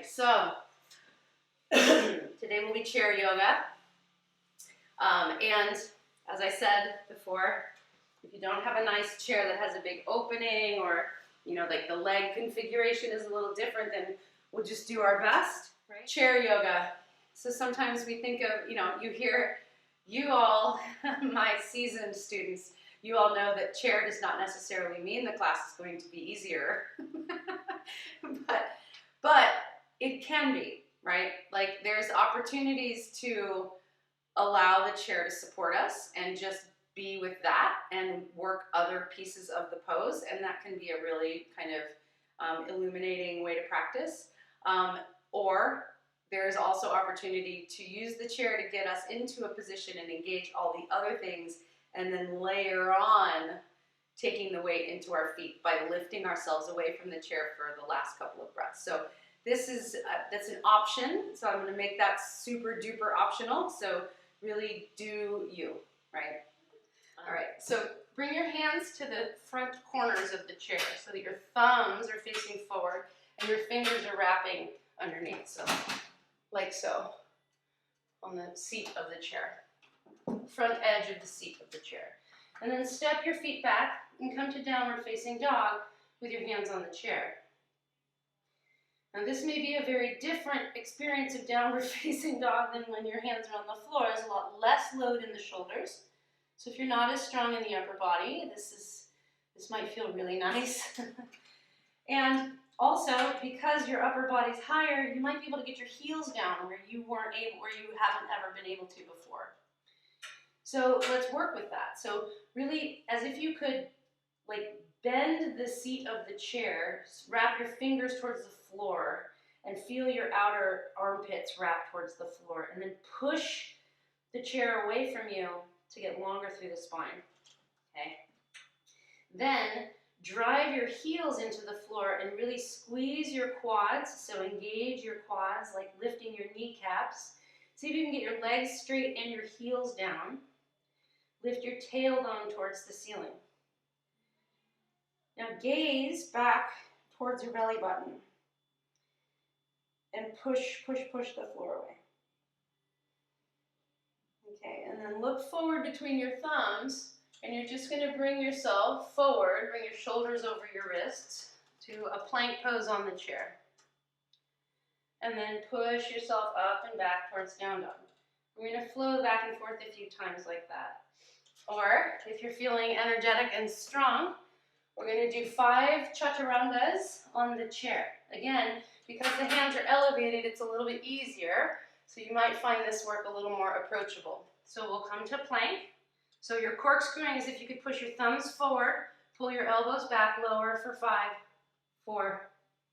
Alrighty, so today will be chair yoga. And as I said before, if you don't have a nice chair that has a big opening, or like the leg configuration is a little different, then we'll just do our best. Right? Chair yoga. So sometimes we think of, you hear, you all, my seasoned students, you all know that chair does not necessarily mean the class is going to be easier. but it can be, right? Like there's opportunities to allow the chair to support us and just be with that and work other pieces of the pose, and that can be a really kind of illuminating way to practice. Or there's also opportunity to use the chair to get us into a position and engage all the other things, and then layer on taking the weight into our feet by lifting ourselves away from the chair for the last couple of breaths. So this is that's an option. So I'm going to make that super duper optional. So really do you, right? All right. So bring your hands to the front corners of the chair so that your thumbs are facing forward and your fingers are wrapping underneath. So like so on the seat of the chair, front edge of the seat of the chair. And then step your feet back and come to downward facing dog with your hands on the chair. Now this may be a very different experience of downward facing dog than when your hands are on the floor. There's a lot less load in the shoulders. So if you're not as strong in the upper body, this might feel really nice. And also, because your upper body's higher, you might be able to get your heels down where you weren't able, or you haven't ever been able to before. So let's work with that. So really, as if you could like bend the seat of the chair, wrap your fingers towards the floor, and feel your outer armpits wrap towards the floor, and then push the chair away from you to get longer through the spine. Okay? Then drive your heels into the floor and really squeeze your quads, so engage your quads, like lifting your kneecaps. See if you can get your legs straight and your heels down. Lift your tailbone towards the ceiling. Now gaze back towards your belly button and push the floor away. Okay, and then look forward between your thumbs, and you're just going to bring yourself forward, bring your shoulders over your wrists to a plank pose on the chair. And then push yourself up and back towards down dog. We're going to flow back and forth a few times like that. Or, if you're feeling energetic and strong, we're going to do 5 chaturangas on the chair. Again, because the hands are elevated, it's a little bit easier, so you might find this work a little more approachable. So we'll come to plank. So your corkscrewing is if you could push your thumbs forward, pull your elbows back, lower for 5, 4,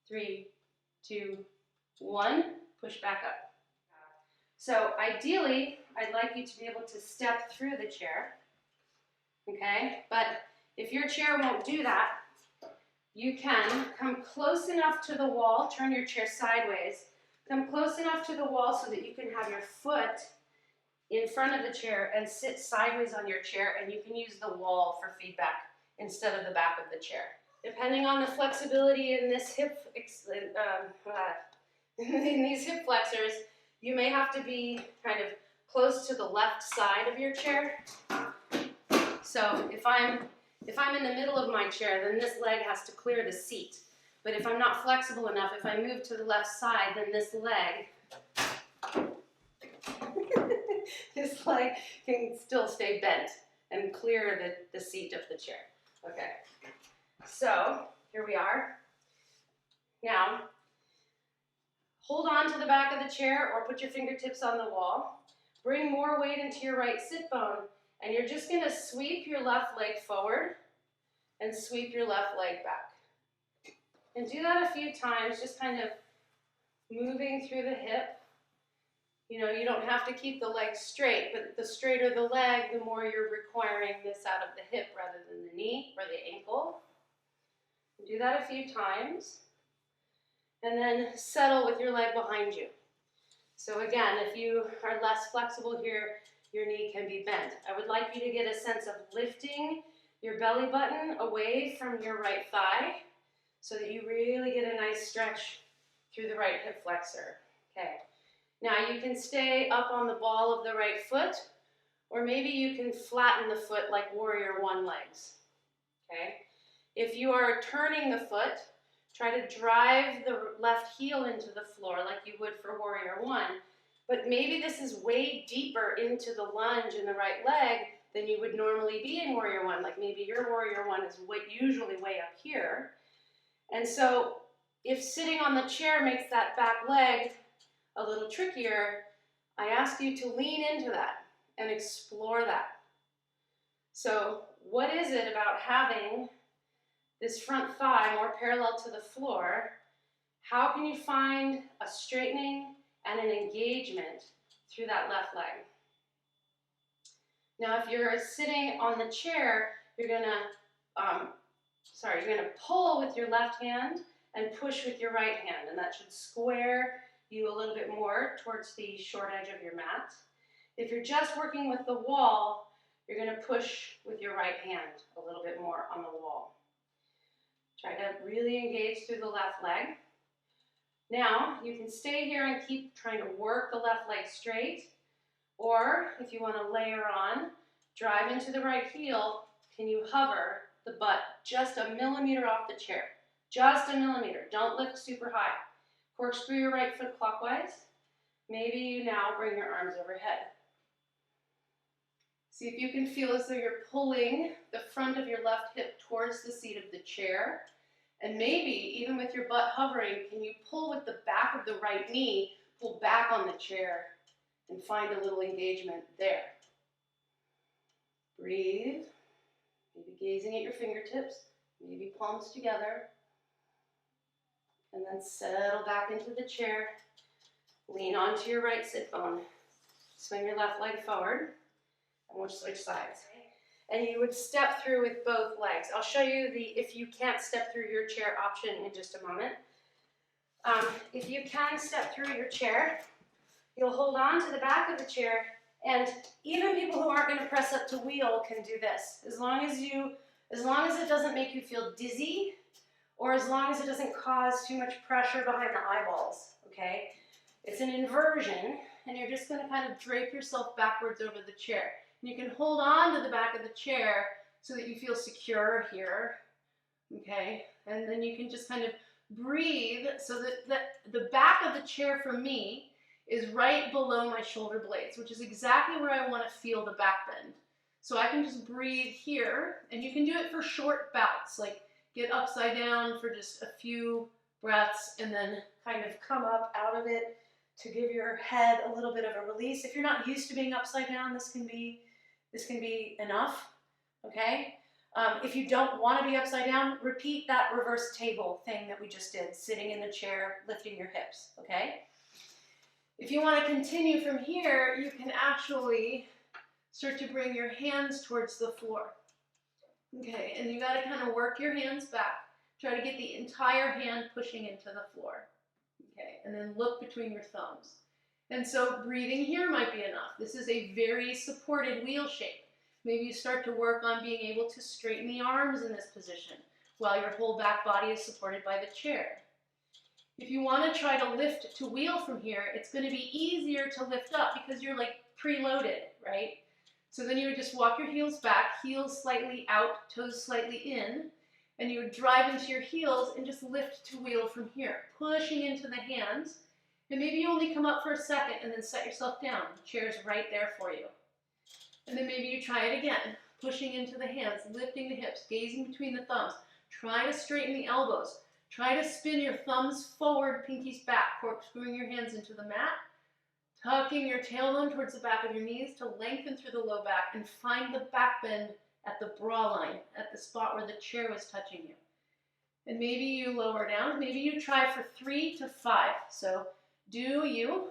3, 2, 1, push back up. So ideally, I'd like you to be able to step through the chair. Okay, but if your chair won't do that, you can come close enough to the wall, turn your chair sideways, come close enough to the wall so that you can have your foot in front of the chair and sit sideways on your chair, and you can use the wall for feedback instead of the back of the chair. Depending on the flexibility in this in these hip flexors, you may have to be kind of close to the left side of your chair. So if I'm in the middle of my chair, then this leg has to clear the seat. But if I'm not flexible enough, if I move to the left side, then this leg can still stay bent and clear the seat of the chair. Okay, so here we are. Now, hold on to the back of the chair or put your fingertips on the wall. Bring more weight into your right sit bone, and you're just going to sweep your left leg forward and sweep your left leg back. And do that a few times, just kind of moving through the hip. You don't have to keep the leg straight, but the straighter the leg, the more you're requiring this out of the hip rather than the knee or the ankle. Do that a few times. And then settle with your leg behind you. So again, if you are less flexible here, your knee can be bent. I would like you to get a sense of lifting your belly button away from your right thigh so that you really get a nice stretch through the right hip flexor. Okay. Now you can stay up on the ball of the right foot, or maybe you can flatten the foot like warrior one legs. Okay. If you are turning the foot, try to drive the left heel into the floor like you would for warrior one, but maybe this is way deeper into the lunge in the right leg than you would normally be in warrior one. Like maybe your warrior one is usually way up here. And so if sitting on the chair makes that back leg a little trickier, I ask you to lean into that and explore that. So what is it about having this front thigh more parallel to the floor? How can you find a straightening and an engagement through that left leg? Now, if you're sitting on the chair, you're gonna pull with your left hand and push with your right hand, and that should square you a little bit more towards the short edge of your mat. If you're just working with the wall, you're gonna push with your right hand a little bit more on the wall. Try to really engage through the left leg. Now, you can stay here and keep trying to work the left leg straight, or if you want to layer on, drive into the right heel. Can you hover the butt just a millimeter off the chair? Just a millimeter. Don't lift super high. Corkscrew your right foot clockwise. Maybe you now bring your arms overhead. See if you can feel as though you're pulling the front of your left hip towards the seat of the chair. And maybe, even with your butt hovering, can you pull with the back of the right knee, pull back on the chair, and find a little engagement there. Breathe. Maybe gazing at your fingertips, maybe palms together. And then settle back into the chair. Lean onto your right sit bone. Swing your left leg forward, and we'll switch sides. And you would step through with both legs. I'll show you the if you can't step through your chair option in just a moment. If you can step through your chair, you'll hold on to the back of the chair, and even people who aren't going to press up to wheel can do this. As long as it doesn't make you feel dizzy, or as long as it doesn't cause too much pressure behind the eyeballs, okay? It's an inversion, and you're just going to kind of drape yourself backwards over the chair. And you can hold on to the back of the chair so that you feel secure here, okay? And then you can just kind of breathe so that the back of the chair for me is right below my shoulder blades, which is exactly where I want to feel the back bend. So I can just breathe here, and you can do it for short bouts, like get upside down for just a few breaths and then kind of come up out of it to give your head a little bit of a release. If you're not used to being upside down, this can be enough, okay? If you don't want to be upside down, repeat that reverse table thing that we just did, sitting in the chair, lifting your hips, okay? If you want to continue from here, you can actually start to bring your hands towards the floor. Okay, and you got to kind of work your hands back. Try to get the entire hand pushing into the floor. Okay, and then look between your thumbs. And so breathing here might be enough. This is a very supported wheel shape. Maybe you start to work on being able to straighten the arms in this position while your whole back body is supported by the chair. If you want to try to lift to wheel from here, it's going to be easier to lift up because you're like preloaded, right? So then you would just walk your heels back, heels slightly out, toes slightly in, and you would drive into your heels and just lift to wheel from here, pushing into the hands. And maybe you only come up for a second and then set yourself down. The chair's right there for you. And then maybe you try it again, pushing into the hands, lifting the hips, gazing between the thumbs. Try to straighten the elbows. Try to spin your thumbs forward, pinkies back, corkscrewing your hands into the mat, tucking your tailbone towards the back of your knees to lengthen through the low back and find the back bend at the bra line, at the spot where the chair was touching you. And maybe you lower down. Maybe you try for 3 to 5. So do you.